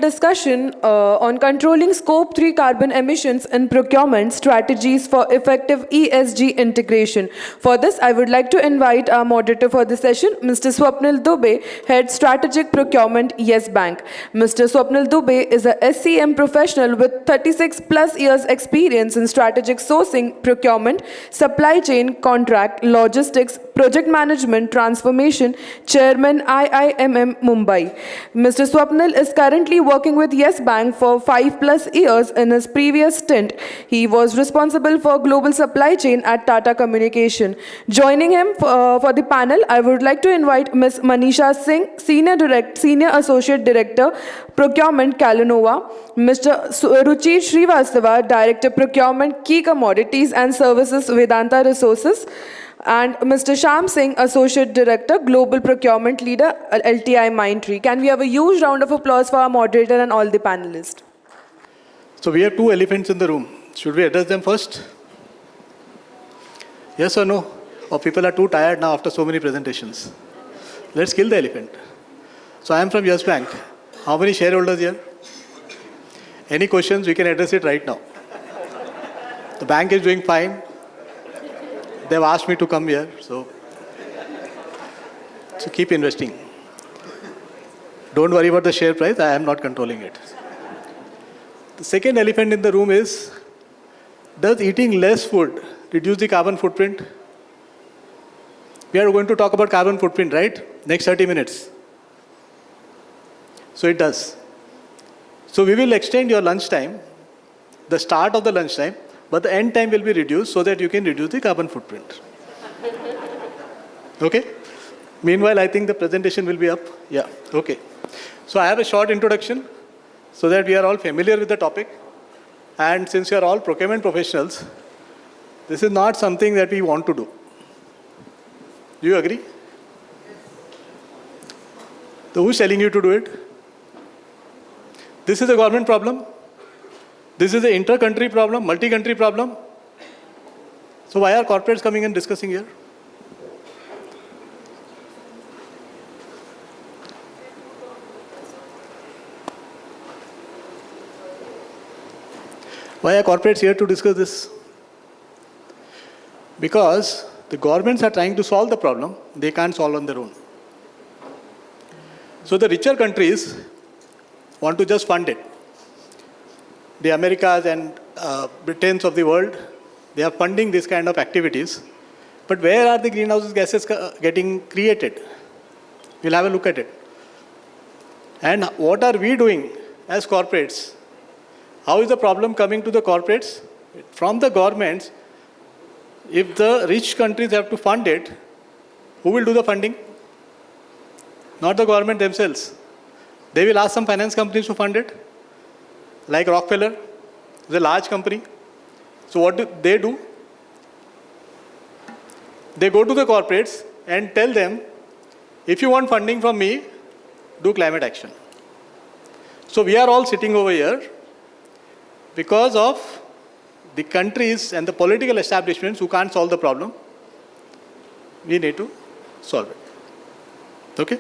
Discussion on controlling Scope 3 carbon emissions in procurement strategies for effective ESG integration. For this, I would like to invite our moderator for the session, Mr. Swapnil Dubey, Head Strategic Procurement, Yes Bank. Mr. Swapnil Dubey is a SCM professional with 36 plus years experience in strategic sourcing, procurement, supply chain, contract, logistics, project management, transformation, Chairman IIMM Mumbai. Mr. Swapnil is currently working with Yes Bank for 5+ years. In his previous stint, he was responsible for global supply chain at Tata Communication. Joining him for the panel, I would like to invite Ms. Manisha Singh, Senior Associate Director, Procurement, Kellanova, Mr. Ruchir Shrivastava, Director-Procurement, Key Commodities and Services, Vedanta Resources, and Mr. Shyam Singh, Associate Director, Global Procurement Leader, LTIMindtree. Can we have a huge round of applause for our moderator and all the panelists? So we have two elephants in the room. Should we address them first? Yes or no? Or people are too tired now after so many presentations? Let's kill the elephant. So I am from Yes Bank. How many shareholders here? Any questions? We can address it right now. The bank is doing fine. They've asked me to come here, so keep investing. Don't worry about the share price, I am not controlling it. The second elephant in the room is, does eating less food reduce the carbon footprint? We are going to talk about carbon footprint, right? Next 30 minutes. So it does. So we will extend your lunch time, the start of the lunch time, but the end time will be reduced so that you can reduce the carbon footprint. Okay? Meanwhile, I think the presentation will be up. Yeah, okay. So I have a short introduction so that we are all familiar with the topic. And since you are all procurement professionals, this is not something that we want to do. Do you agree? So who's telling you to do it? This is a government problem. This is an inter-country problem, multi-country problem. So why are corporates coming and discussing here? Why are corporates here to discuss this? Because the governments are trying to solve the problem, they can't solve on their own. So the richer countries want to just fund it. The Americas and Britains of the world, they are funding this kind of activities. But where are the greenhouse gases getting created? We'll have a look at it. And what are we doing as corporates? How is the problem coming to the corporates? From the governments, if the rich countries have to fund it, who will do the funding? Not the government themselves. They will ask some finance companies to fund it. Like Rockefeller, is a large company. So what do? They go to the corporates and tell them, if you want funding from me, do climate action. So we are all sitting over here because of the countries and the political establishments who can't solve the problem. We need to solve it. Okay?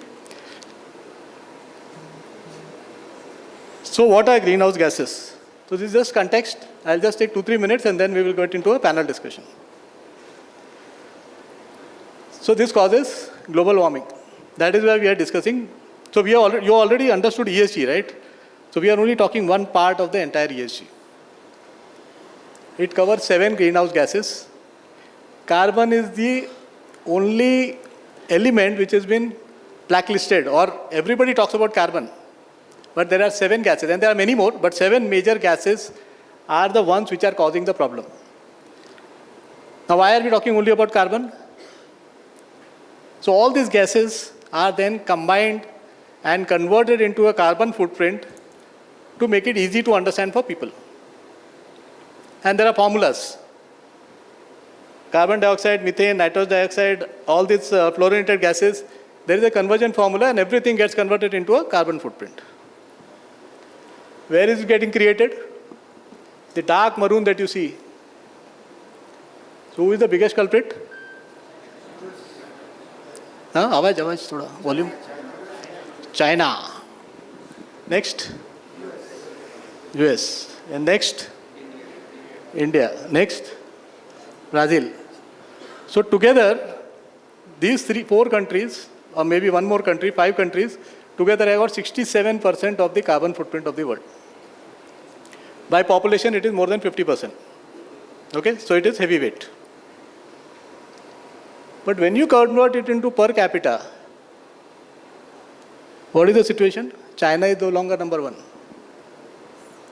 So what are greenhouse gases? So this is just context. I'll just take 2-3 minutes and then we will get into a panel discussion. So this causes global warming. That is why we are discussing. So you already understood ESG, right? So we are only talking one part of the entire ESG. It covers 7 greenhouse gases. Carbon is the only element which has been blacklisted, or everybody talks about carbon. But there are 7 gases, and there are many more, but 7 major gases are the ones which are causing the problem. Now, why are we talking only about carbon? So all these gases are then combined and converted into a carbon footprint to make it easy to understand for people. And there are formulas. Carbon dioxide, methane, nitrous dioxide, all these fluorinated gases, there is a conversion formula and everything gets converted into a carbon footprint. Where is it getting created? The dark maroon that you see. So who is the biggest culprit? आवाज थोड़ा volume. China. Next. US. And next, India. Next, Brazil. So together, these 4 countries, or maybe one more country, 5 countries, together have got 67% of the carbon footprint of the world. By population, it is more than 50%. Okay, so it is heavyweight. But when you convert it into per capita, what is the situation? China is no longer number 1.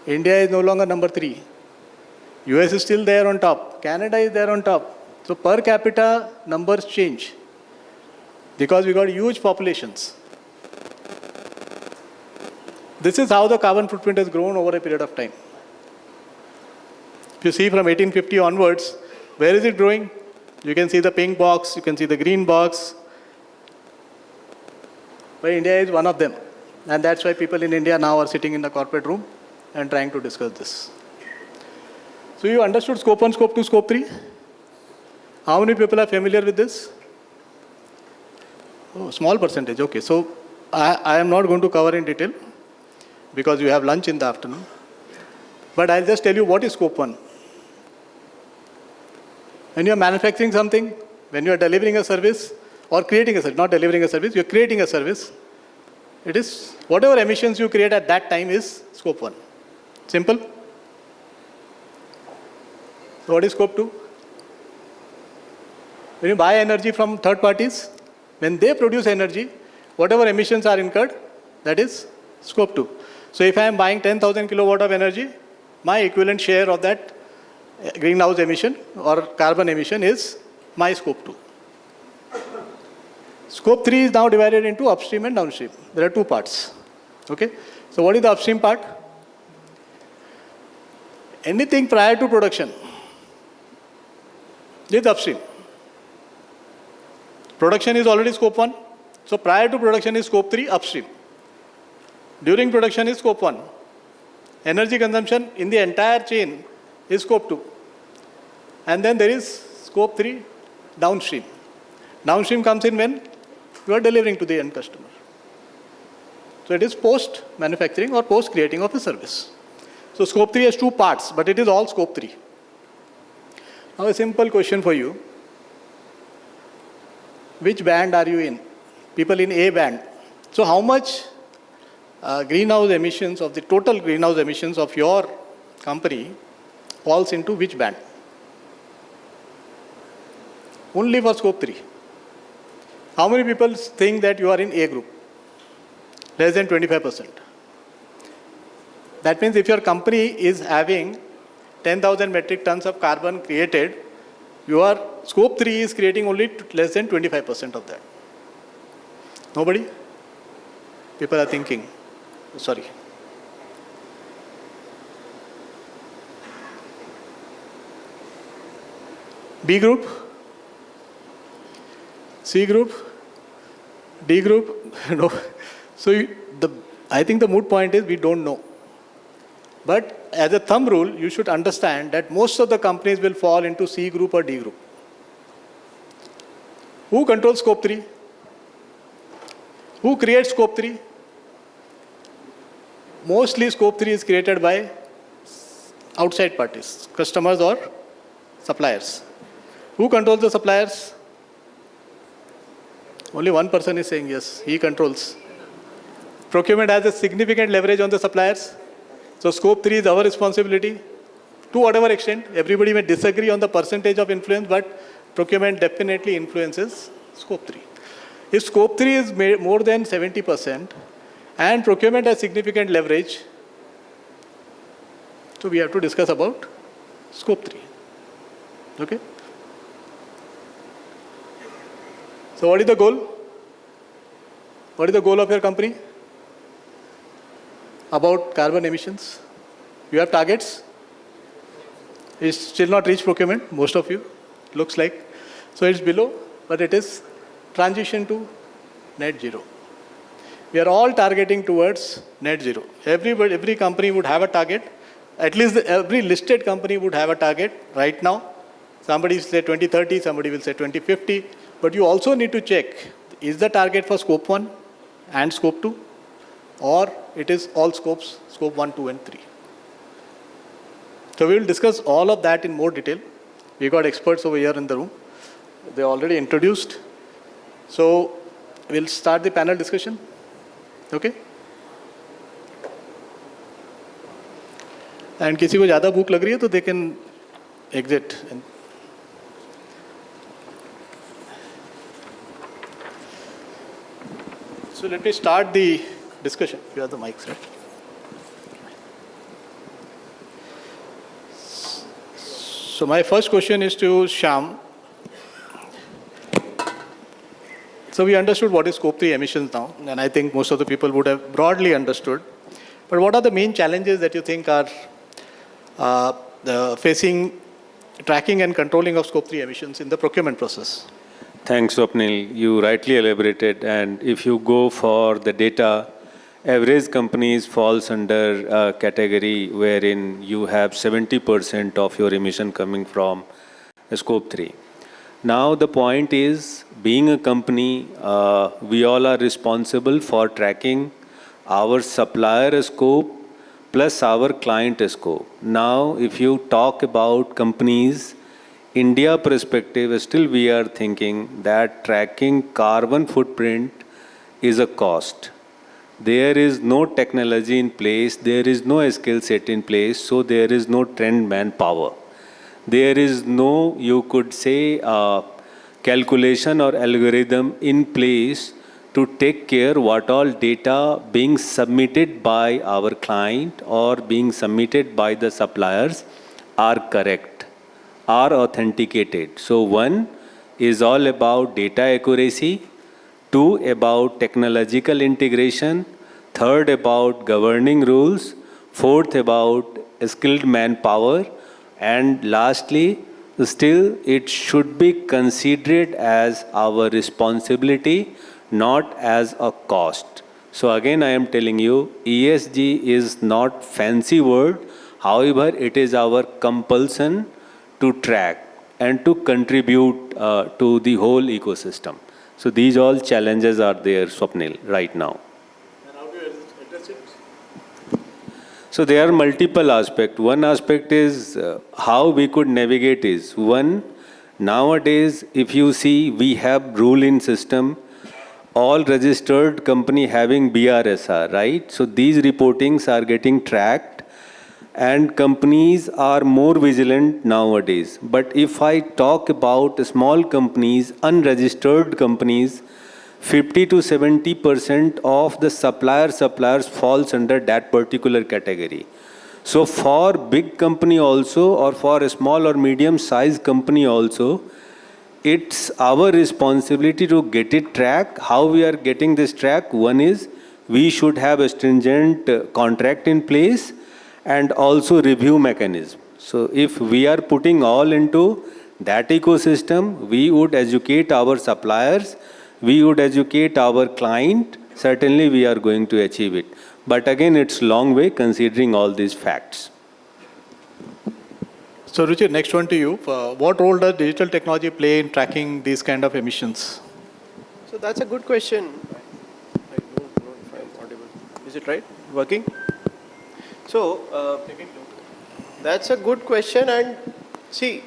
India is no longer number 3. US is still there on top. Canada is there on top. So per capita numbers change because we got huge populations. This is how the carbon footprint has grown over a period of time. If you see from 1850 onwards, where is it growing? You can see the pink box, you can see the green box. But India is one of them. And that's why people in India now are sitting in the corporate room and trying to discuss this. So you understood scope 1, scope 2, scope 3? How many people are familiar with this? Oh, small percentage, okay. So I am not going to cover in detail because you have lunch in the afternoon. But I'll just tell you what is scope 1. When you are manufacturing something, when you are delivering a service or creating a service, not delivering a service, you are creating a service, it is whatever emissions you create at that time is scope 1. Simple. So what is scope 2? When you buy energy from third parties, when they produce energy, whatever emissions are incurred, that is scope 2. So if I am buying 10,000 kilowatt of energy, my equivalent share of that greenhouse emission or carbon emission is my scope 2. Scope 3 is now divided into upstream and downstream. There are 2 parts. Okay? So what is the upstream part? Anything prior to production is upstream. Production is already scope 1. So prior to production is scope 3, upstream. During production is scope 1. Energy consumption in the entire chain is scope 2. And then there is scope 3, downstream. Downstream comes in when you are delivering to the end customer. So it is post-manufacturing or post-creating of a service. So scope 3 has 2 parts, but it is all scope 3. Now a simple question for you. Which band are you in? People in A band. So how much greenhouse emissions of the total greenhouse emissions of your company falls into which band? Only for scope 3. How many people think that you are in A group? Less than 25%. That means if your company is having 10,000 metric tons of carbon created, your scope 3 is creating only less than 25% of that. Nobody? People are thinking. Sorry. B group? C group? D group? No. So I think the moot point is we don't know. But as a thumb rule, you should understand that most of the companies will fall into C group or D group. Who controls scope 3? Who creates scope 3? Mostly scope 3 is created by outside parties, customers or suppliers. Who controls the suppliers? Only one person is saying yes, he controls. Procurement has a significant leverage on the suppliers. So scope 3 is our responsibility. To whatever extent, everybody may disagree on the percentage of influence, but procurement definitely influences scope 3. If scope 3 is more than 70% and procurement has significant leverage, so we have to discuss about scope 3. Okay? So what is the goal? What is the goal of your company? About carbon emissions. You have targets. It's still not reached procurement, most of you, looks like. So it's below, but it is transition to net zero. We are all targeting towards net zero. Every company would have a target. At least every listed company would have a target right now. Somebody will say 2030, somebody will say 2050. But you also need to check, is the target for scope 1 and scope 2? Or it is all scopes, scope 1, 2 and 3. So we will discuss all of that in more detail. We got experts over here in the room. They are already introduced. So we'll start the panel discussion. Okay? And किसी को ज़्यादा भूख लग रही है तो they can exit. So let me start the discussion. You have the mics, right? So my first question is to Shyam. So we understood what is Scope 3 emissions now, and I think most of the people would have broadly understood. But what are the main challenges that you think are facing tracking and controlling of Scope 3 emissions in the procurement process? Thanks, Swapnil. You rightly elaborated. And if you go for the data, average companies falls under a category wherein you have 70% of your emission coming from Scope 3. Now the point is, being a company, we all are responsible for tracking our supplier scope plus our client scope. Now, if you talk about companies, India perspective, still we are thinking that tracking carbon footprint is a cost. There is no technology in place, there is no skill set in place, so there is no trained manpower. There is no, you could say, calculation or algorithm in place to take care what all data being submitted by our client or being submitted by the suppliers are correct, are authenticated. So one is all about data accuracy, two about technological integration, third about governing rules, fourth about skilled manpower, and lastly, still it should be considered as our responsibility, not as a cost. So again, I am telling you, ESG is not fancy word. However, it is our compulsion to track and to contribute to the whole ecosystem. So these all challenges are there, Swapnil, right now. And how do you address it? So there are multiple aspects. One aspect is how we could navigate is, one, nowadays, if you see, we have rule in system, all registered company having BRSR, right? So these reportings are getting tracked and companies are more vigilant nowadays. But if I talk about small companies, unregistered companies, 50 to 70% of the suppliers falls under that particular category. So for big company also, or for a small or medium sized company also, it's our responsibility to get it tracked. How we are getting this track? One is we should have a stringent contract in place and also review mechanism. So if we are putting all into that ecosystem, we would educate our suppliers, we would educate our client, certainly we are going to achieve it. But again, it's long way considering all these facts. So Ruchir, next one to you. What role does digital technology play in tracking these kind of emissions? So that's a good question. I don't know if I'm audible. Is it right? Working? So that's a good question, and see,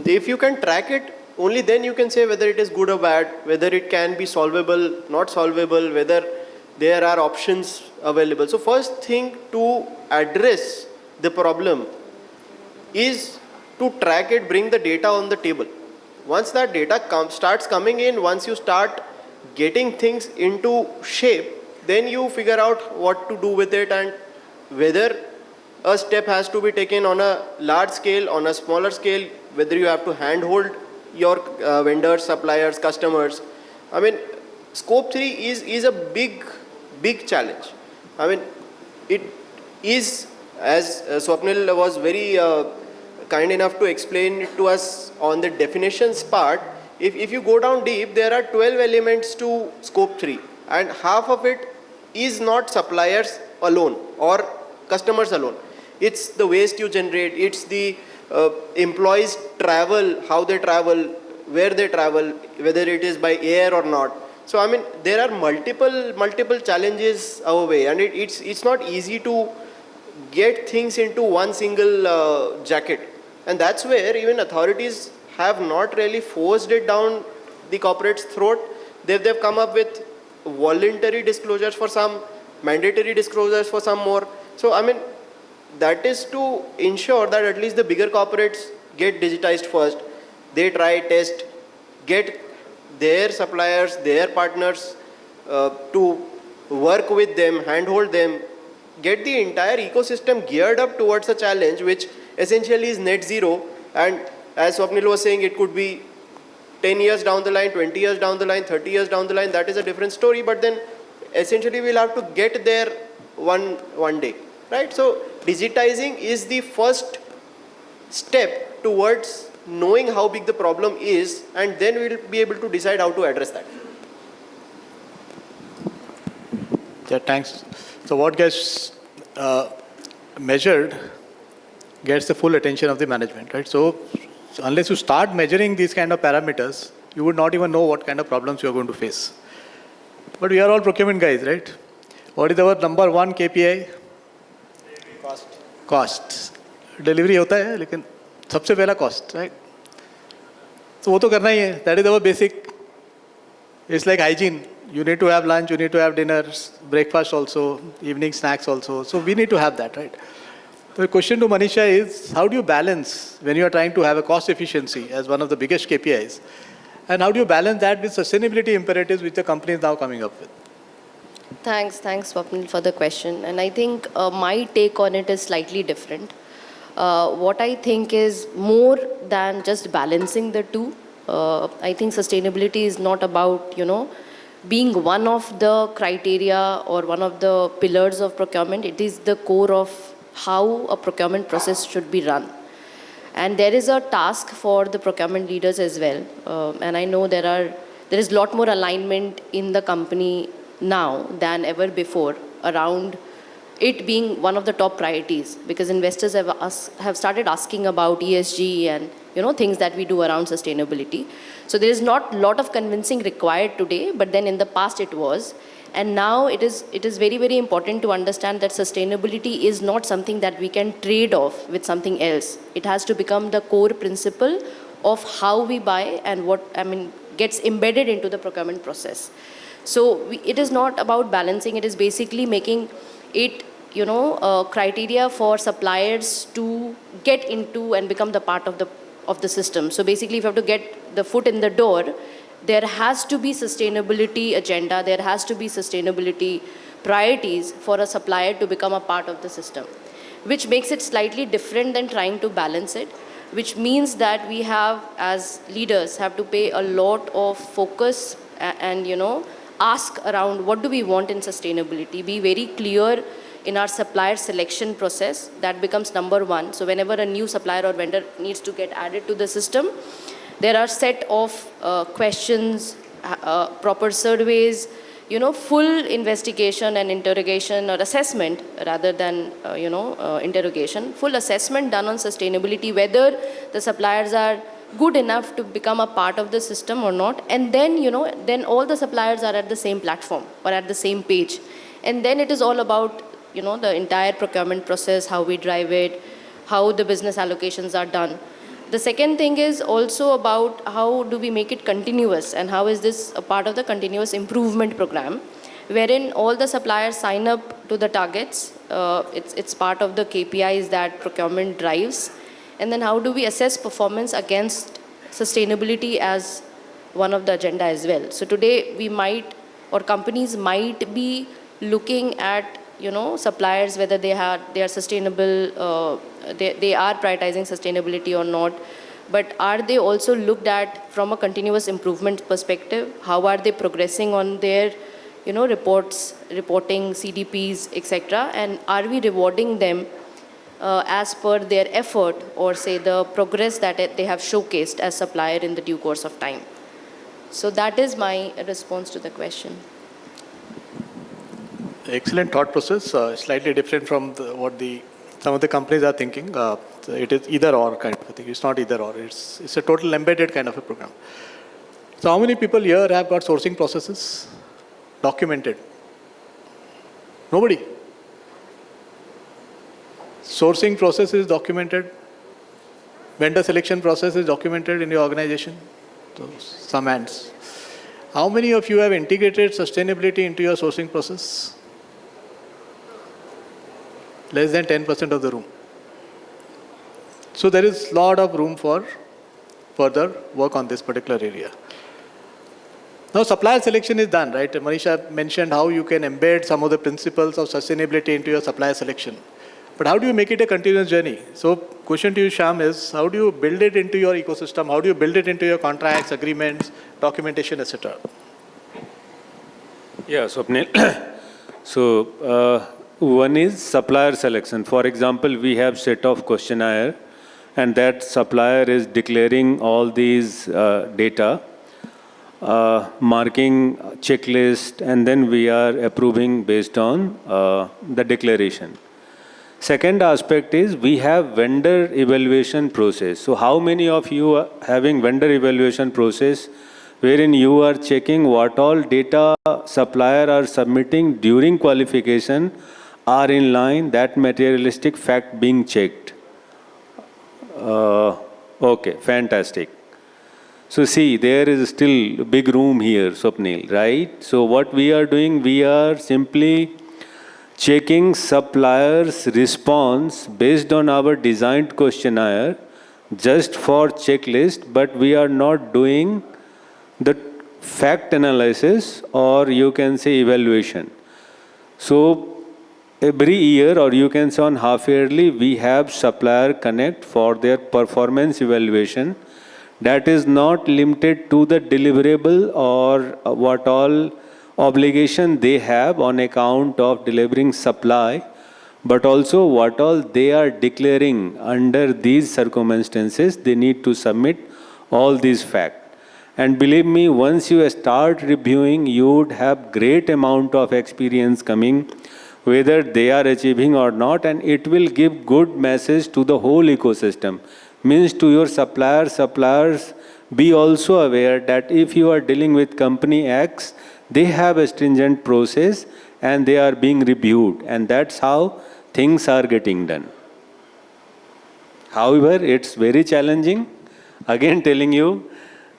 if you can track it, only then you can say whether it is good or bad, whether it can be solvable, not solvable, whether there are options available. So first thing to address the problem is to track it, bring the data on the table. Once that data starts coming in, once you start getting things into shape, then you figure out what to do with it and whether a step has to be taken on a large scale, on a smaller scale, whether you have to handhold your vendors, suppliers, customers. I mean, Scope 3 is a big challenge. I mean, it is, as Swapnil was very kind enough to explain it to us on the definitions part. If you go down deep, there are 12 elements to Scope 3, and half of it is not suppliers alone or customers alone. It's the waste you generate, it's the employees travel, how they travel, where they travel, whether it is by air or not. So I mean, there are multiple challenges our way, and it's not easy to get things into one single jacket. And that's where even authorities have not really forced it down the corporate's throat. They've come up with voluntary disclosures for some, mandatory disclosures for some more. So, I mean, that is to ensure that at least the bigger corporates get digitized first. They try, test, get their suppliers, their partners to work with them, handhold them, get the entire ecosystem geared up towards a challenge which essentially is net zero. And as Swapnil was saying, it could be 10 years down the line, 20 years down the line, 30 years down the line. That is a different story. But then essentially we'll have to get there one day, right? So digitizing is the first step towards knowing how big the problem is, and then we'll be able to decide how to address that. Yeah, thanks. So what gets measured gets the full attention of the management, right? So unless you start measuring these kind of parameters, you would not even know what kind of problems you are going to face. But we are all procurement guys, right? What is our number one KPI? Cost. Delivery होता है, लेकिन सबसे पहला cost, right? So वो तो करना ही है. That is our basic. It's like hygiene. You need to have lunch, you need to have dinner, breakfast also, evening snacks also. So we need to have that, right? So the question to Manisha is, how do you balance when you are trying to have a cost efficiency as one of the biggest KPIs? And how do you balance that with sustainability imperatives which the company is now coming up with? Thanks, Swapnil, for the question. And I think my take on it is slightly different. What I think is more than just balancing the two. I think sustainability is not about, being one of the criteria or one of the pillars of procurement. It is the core of how a procurement process should be run. And there is a task for the procurement leaders as well. And I know there is a lot more alignment in the company now than ever before around it being one of the top priorities, because investors have started asking about ESG and things that we do around sustainability. So there is not a lot of convincing required today, but then in the past it was. And now it is very, very important to understand that sustainability is not something that we can trade off with something else. It has to become the core principle of how we buy and gets embedded into the procurement process. So it is not about balancing. It is basically making it, a criteria for suppliers to get into and become the part of the system. So basically, if you have to get the foot in the door, there has to be sustainability agenda, there has to be sustainability priorities for a supplier to become a part of the system, which makes it slightly different than trying to balance it, which means that we have, as leaders, have to pay a lot of focus and, ask around what do we want in sustainability, be very clear in our supplier selection process. That becomes number one. So whenever a new supplier or vendor needs to get added to the system, there are set of questions, proper surveys, full investigation and interrogation or assessment rather than, interrogation, full assessment done on sustainability, whether the suppliers are good enough to become a part of the system or not. And then, then all the suppliers are at the same platform or at the same page. And then it is all about, the entire procurement process, how we drive it, how the business allocations are done. The second thing is also about how do we make it continuous, and how is this a part of the continuous improvement program, wherein all the suppliers sign up to the targets. It's part of the KPIs that procurement drives. And then how do we assess performance against sustainability as one of the agenda as well. So today we might, or companies might be looking at, suppliers, whether they are sustainable, they are prioritizing sustainability or not. But are they also looked at from a continuous improvement perspective? How are they progressing on their, reporting, CDPs, etc.? And are we rewarding them as per their effort, or say the progress that they have showcased as supplier in the due course of time? So that is my response to the question. Excellent thought process, slightly different from what some of the companies are thinking. It is either or kind of a thing. It's not either or. It's a total embedded kind of a program. So how many people here have got sourcing processes documented? Nobody. Sourcing process is documented. Vendor selection process is documented in your organization. So, some hands. How many of you have integrated sustainability into your sourcing process? Less than 10% of the room. So there is a lot of room for further work on this particular area. Now supplier selection is done, right? Manisha mentioned how you can embed some of the principles of sustainability into your supplier selection. But how do you make it a continuous journey? So question to you, Shyam, is how do you build it into your ecosystem? How do you build it into your contracts, agreements, documentation, etc.? Yeah, Swapnil. So one is supplier selection. For example, we have set of questionnaire, and that supplier is declaring all these data, marking checklist, and then we are approving based on the declaration. Second aspect is we have vendor evaluation process. So how many of you are having vendor evaluation process wherein you are checking what all data supplier are submitting during qualification are in line, that materialistic fact being checked? Okay, fantastic. So see, there is still big room here, Swapnil, right? So what we are doing, we are simply checking suppliers' response based on our designed questionnaire just for checklist, but we are not doing the fact analysis, or you can say evaluation. So every year, or you can say on half yearly, we have supplier connect for their performance evaluation. That is not limited to the deliverable or what all obligation they have on account of delivering supply, but also what all they are declaring under these circumstances. They need to submit all these facts. And believe me, once you start reviewing, you would have great amount of experience coming, whether they are achieving or not, and it will give good message to the whole ecosystem. Means to your suppliers be also aware that if you are dealing with company X, they have a stringent process and they are being reviewed, and that's how things are getting done. However, it's very challenging. Again telling you,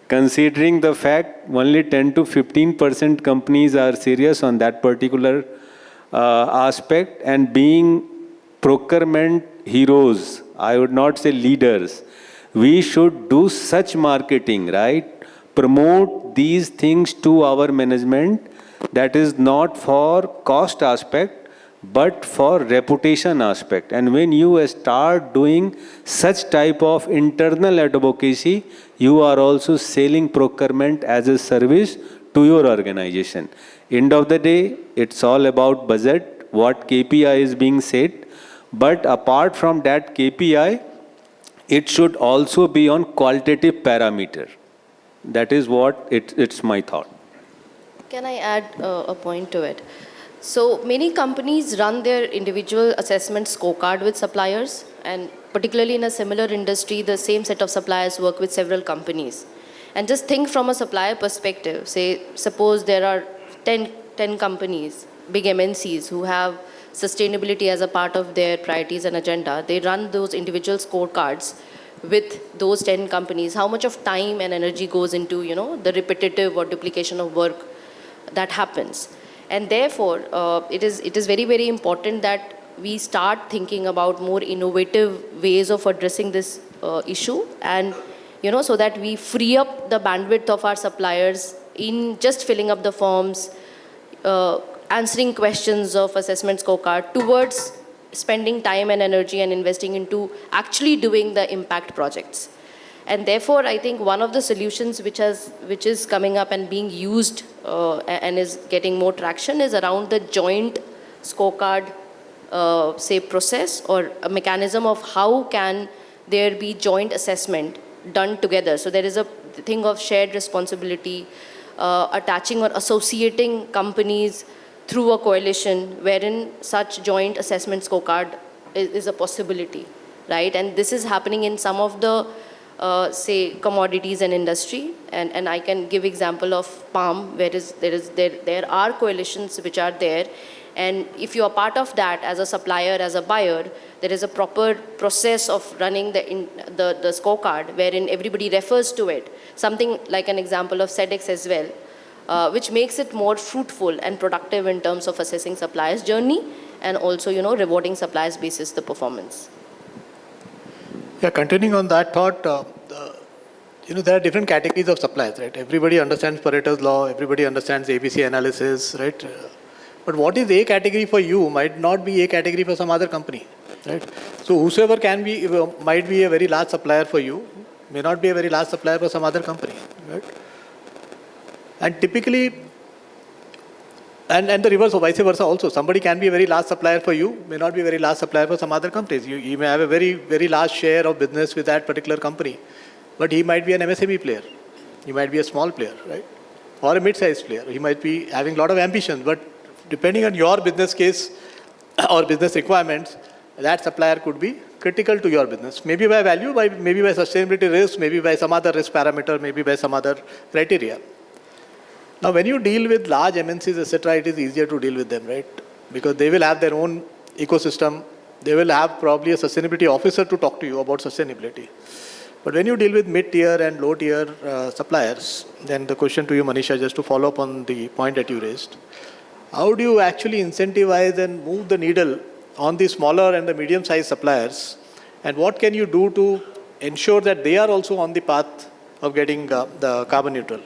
considering the fact only 10 to 15% companies are serious on that particular aspect, and being procurement heroes, I would not say leaders, we should do such marketing, right? Promote these things to our management, that is not for cost aspect, but for reputation aspect. And when you start doing such type of internal advocacy, you are also selling procurement as a service to your organization. End of the day, it's all about budget, what KPI is being set. But apart from that KPI, it should also be on qualitative parameter. That is what it's my thought. Can I add a point to it? So many companies run their individual assessment scorecard with suppliers, and particularly in a similar industry, the same set of suppliers work with several companies. And just think from a supplier perspective, say, suppose there are 10 companies, big MNCs who have sustainability as a part of their priorities and agenda. They run those individual scorecards with those 10 companies. How much of time and energy goes into, the repetitive or duplication of work that happens. And therefore, it is very, very important that we start thinking about more innovative ways of addressing this issue, and so that we free up the bandwidth of our suppliers in just filling up the forms, answering questions of assessment scorecard, towards spending time and energy and investing into actually doing the impact projects. And therefore, I think one of the solutions which is coming up and being used and is getting more traction is around the joint scorecard, say, process, or a mechanism of how can there be joint assessment done together. So there is a thing of shared responsibility, attaching or associating companies through a coalition wherein such joint assessment scorecard is a possibility, right? And this is happening in some of the say commodities and industry, and I can give example of palm, where there are coalitions which are there, And if you are part of that as a supplier, as a buyer, there is a proper process of running the scorecard wherein everybody refers to it. Something like an example of SEDEX as well, which makes it more fruitful and productive in terms of assessing suppliers' journey and also, rewarding suppliers basis the performance. Yeah, continuing on that thought, there are different categories of suppliers, right? Everybody understands Pareto's law, everybody understands ABC analysis, right? But what is A category for you might not be A category for some other company, right? So whosoever might be a very large supplier for you, may not be a very large supplier for some other company, right? And typically, and the reverse, or vice versa also. Somebody can be a very large supplier for you, may not be a very large supplier for some other companies. You may have a very, very large share of business with that particular company, but he might be an MSME player. He might be a small player, right? Or a mid-sized player. He might be having a lot of ambitions, but depending on your business case or business requirements, that supplier could be critical to your business. Maybe by value, maybe by sustainability risk, maybe by some other risk parameter, maybe by some other criteria. Now, when you deal with large MNCs, etc., it is easier to deal with them, right? Because they will have their own ecosystem. They will have probably a sustainability officer to talk to you about sustainability. But when you deal with mid-tier and low-tier suppliers, then the question to you, Manisha, just to follow up on the point that you raised, how do you actually incentivize and move the needle on the smaller and the medium-sized suppliers? And what can you do to ensure that they are also on the path of getting the carbon neutral?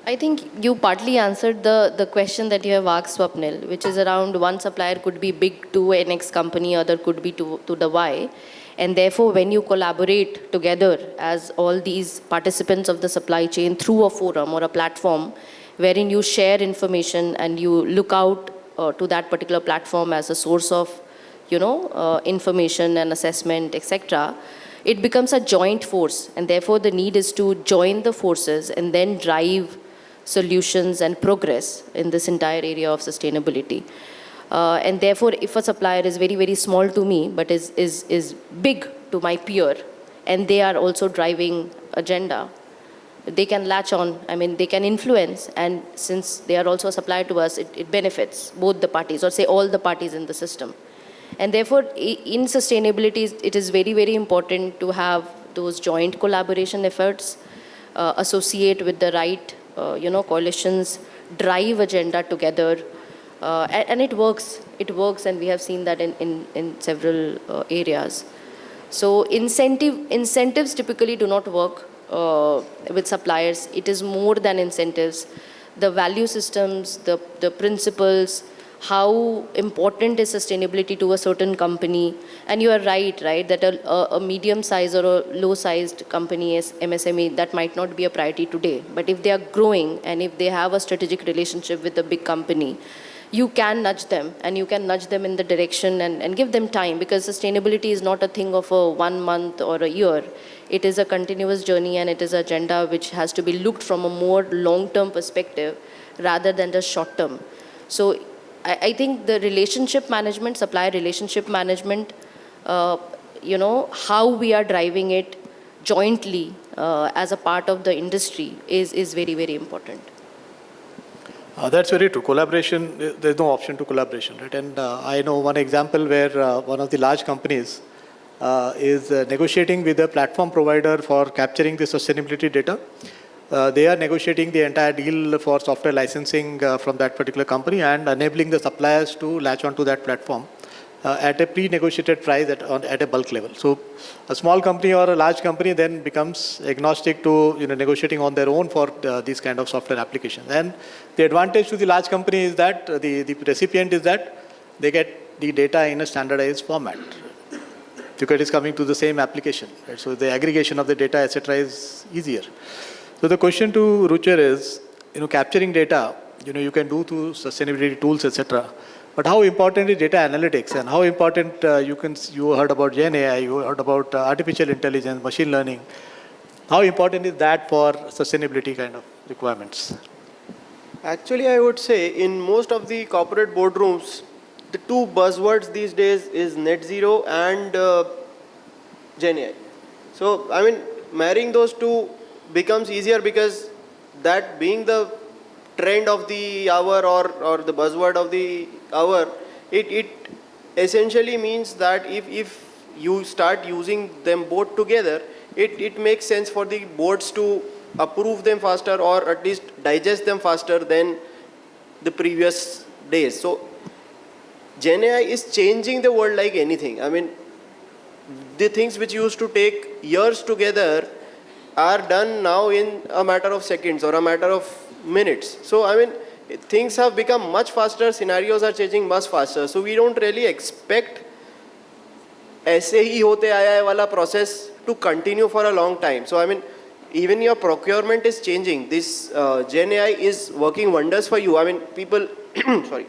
I think you partly answered the question that you have asked, Swapnil, which is around one supplier could be big to an X company, other could be to the Y. And therefore, when you collaborate together as all these participants of the supply chain through a forum or a platform, wherein you share information and you look out to that particular platform as a source of, information and assessment, etc., it becomes a joint force. And therefore, the need is to join the forces and then drive solutions and progress in this entire area of sustainability. And therefore, if a supplier is very, very small to me, but is big to my peer, and they are also driving agenda, they can latch on, they can influence, and since they are also a supplier to us, it benefits both the parties, or say all the parties in the system. And therefore, in sustainability, it is very, very important to have those joint collaboration efforts, associate with the right, coalitions, drive agenda together, and it works, and we have seen that in several areas. So incentives typically do not work with suppliers. It is more than incentives. The value systems, the principles, how important is sustainability to a certain company. And you are right, that a medium-sized or a low-sized company as MSME, that might not be a priority today. But if they are growing and if they have a strategic relationship with a big company, you can nudge them, and you can nudge them in the direction and give them time, because sustainability is not a thing of a 1 month or a year. It is a continuous journey, and it is an agenda which has to be looked from a more long-term perspective rather than just short-term. So I think the relationship management, supplier relationship management, how we are driving it jointly as a part of the industry is very, very important. That's very true. Collaboration, there's no option to collaboration, right? And I know one example where one of the large companies is negotiating with a platform provider for capturing the sustainability data. They are negotiating the entire deal for software licensing from that particular company and enabling the suppliers to latch onto that platform at a pre-negotiated price at a bulk level. So a small company or a large company then becomes agnostic to negotiating on their own for these kind of software applications. And the advantage to the large company is that the recipient is that they get the data in a standardized format, because it is coming to the same application. Right? So the aggregation of the data, etc., is easier. So the question to Ruchir is, capturing data, you can do through sustainability tools, etc. But how important is data analytics, and how important you heard about Gen AI, you heard about artificial intelligence, machine learning. How important is that for sustainability kind of requirements? Actually, I would say in most of the corporate boardrooms, the two buzzwords these days is net zero and Gen AI. So, marrying those two becomes easier, because that being the trend of the hour or the buzzword of the hour, it essentially means that if you start using them both together, it makes sense for the boards to approve them faster or at least digest them faster than the previous days. So Gen AI is changing the world like anything. I mean, the things which used to take years together are done now in a matter of seconds or a matter of minutes. So, I mean, things have become much faster, scenarios are changing much faster. So, we don't really expect ऐसे ही होते आया है वाला process to continue for a long time. So, I mean, even your procurement is changing. This Gen AI is working wonders for you. I mean, people, sorry.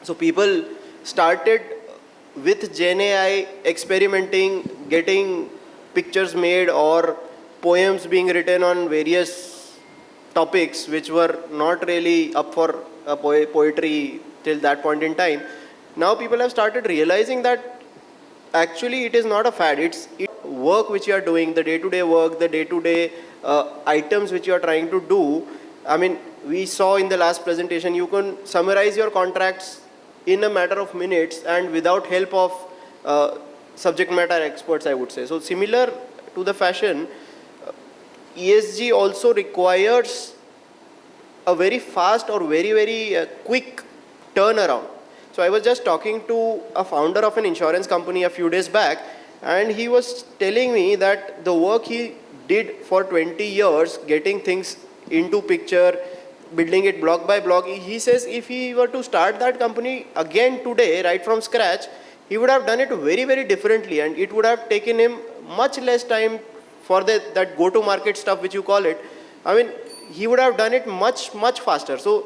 So, people started with Gen AI experimenting, getting pictures made or poems being written on various topics which were not really up for poetry till that point in time. Now people have started realizing that actually it is not a fad, it's work which you are doing, the day-to-day work, the day-to-day items which you are trying to do. I mean, we saw in the last presentation, you can summarize your contracts in a matter of minutes and without help of subject matter experts, I would say. So similar to the fashion, ESG also requires a very fast or very quick turnaround. So I was just talking to a founder of an insurance company a few days back, and he was telling me that the work he did for 20 years, getting things into picture, building it block by block, he says if he were to start that company again today, right from scratch, he would have done it very differently, and it would have taken him much less time for that go-to-market stuff which you call it. I mean, he would have done it much faster. So,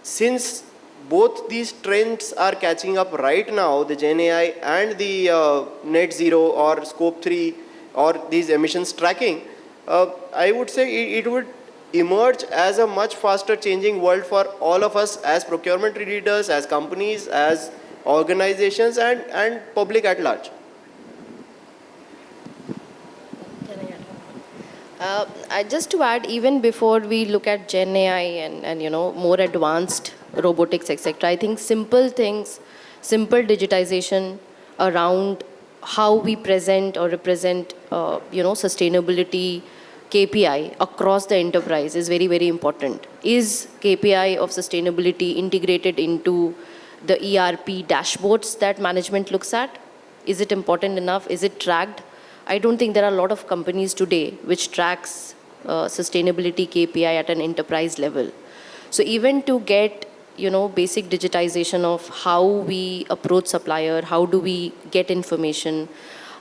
since both these trends are catching up right now, the Gen AI and the net zero or scope 3 or these emissions tracking, I would say it would emerge as a much faster changing world for all of us as procurement leaders, as companies, as organizations and public at large. Just to add, even before we look at Gen AI and more advanced robotics, etc., I think simple things, simple digitization around how we present or represent, sustainability KPI across the enterprise is very important. Is KPI of sustainability integrated into the ERP dashboards that management looks at? Is it important enough? Is it tracked? I don't think there are a lot of companies today which tracks sustainability KPI at an enterprise level. So even to get, basic digitization of how we approach supplier, how do we get information,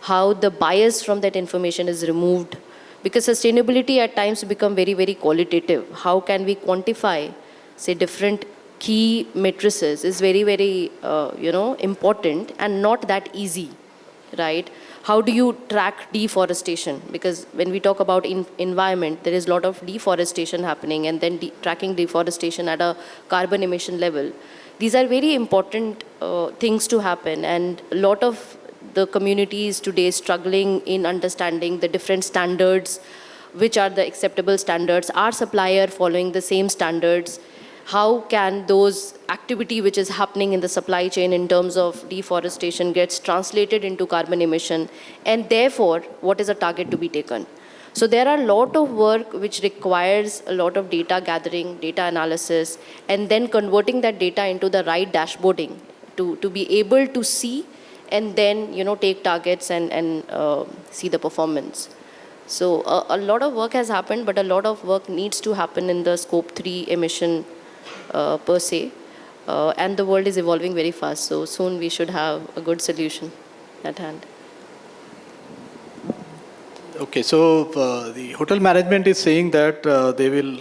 how the bias from that information is removed, because sustainability at times become very qualitative. How can we quantify, say, different key matrices is very important and not that easy, right? How do you track deforestation? Because when we talk about environment, there is a lot of deforestation happening, and then tracking deforestation at a carbon emission level. These are very important things to happen, and a lot of the communities today struggling in understanding the different standards, which are the acceptable standards, are supplier following the same standards, how can those activity which is happening in the supply chain in terms of deforestation gets translated into carbon emission, and therefore what is a target to be taken. So there are a lot of work which requires a lot of data gathering, data analysis, and then converting that data into the right dashboarding to be able to see and then take targets and see the performance. So a lot of work has happened, but a lot of work needs to happen in the scope 3 emission per se, and the world is evolving very fast, so soon we should have a good solution at hand. Okay, so the hotel management is saying that they will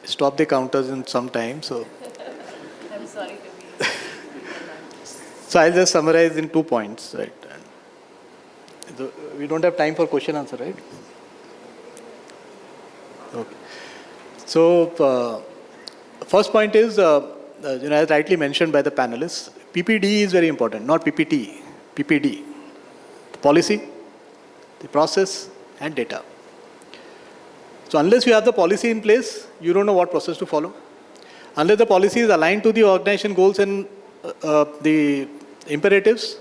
stop the counters in some time, so. I'm sorry to be. So I'll just summarize in 2 points, right? We don't have time for question answer, right? Okay. So first point is, as rightly mentioned by the panelists, PPD is very important, not PPT, PPD. The policy, the process, and data. So unless you have the policy in place, you don't know what process to follow. Unless the policy is aligned to the organization goals and the imperatives,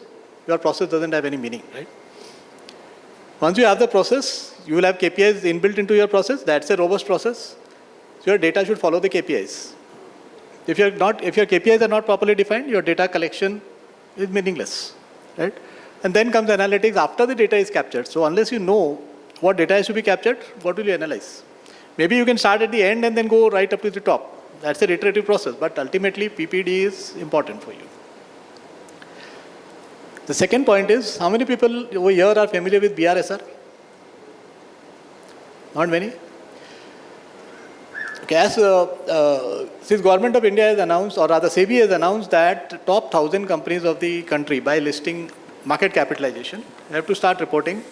your process doesn't have any meaning, right? Once you have the process, you will have KPIs inbuilt into your process. That's a robust process. So your data should follow the KPIs. If your KPIs are not properly defined, your data collection is meaningless, right? And then comes analytics after the data is captured. So unless you know what data is to be captured, what will you analyze? Maybe you can start at the end and then go right up to the top. That's an iterative process, but ultimately PPD is important for you. The second point is, how many people over here are familiar with BRSR? Not many? Okay, as since Government of India has announced, or rather SEBI has announced that top 1,000 companies of the country, by listing market capitalization, have to start reporting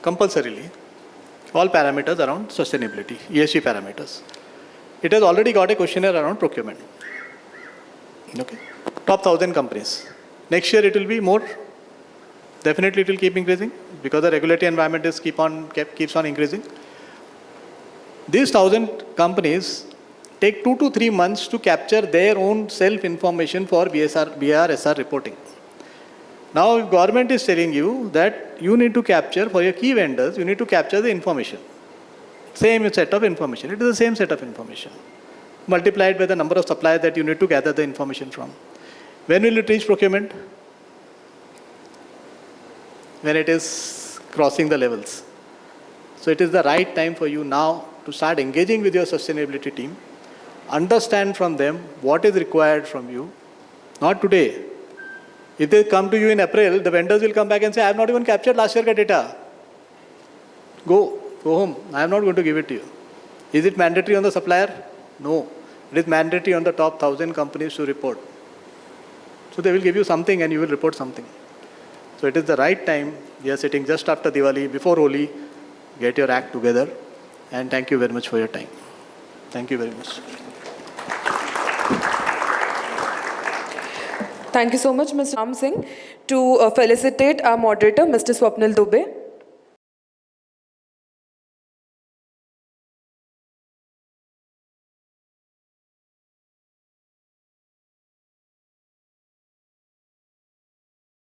compulsorily all parameters around sustainability, ESG parameters. It has already got a questionnaire around procurement. Okay, top 1,000 companies. Next year it will be more. Definitely it will keep increasing because the regulatory environment is keeps on increasing. These 1,000 companies take 2 to 3 months to capture their own self-information for BRSR reporting. Now, if government is telling you that you need to capture, for your key vendors, you need to capture the information. Same set of information. It is the same set of information. Multiplied by the number of suppliers that you need to gather the information from. When will it reach procurement? When it is crossing the levels. So it is the right time for you now to start engaging with your sustainability team, understand from them what is required from you, not today. If they come to you in April, the vendors will come back and say, I have not even captured last year's data. Go home. I am not going to give it to you. Is it mandatory on the supplier? No. It is mandatory on the top 1,000 companies to report. So they will give you something and you will report something. So it is the right time. We are sitting just after Diwali, before Holi. Get your act together. And thank you very much for your time. Thank you very much. Thank you so much, Mr. Singh. To felicitate our moderator, Mr. Swapnil Dubey.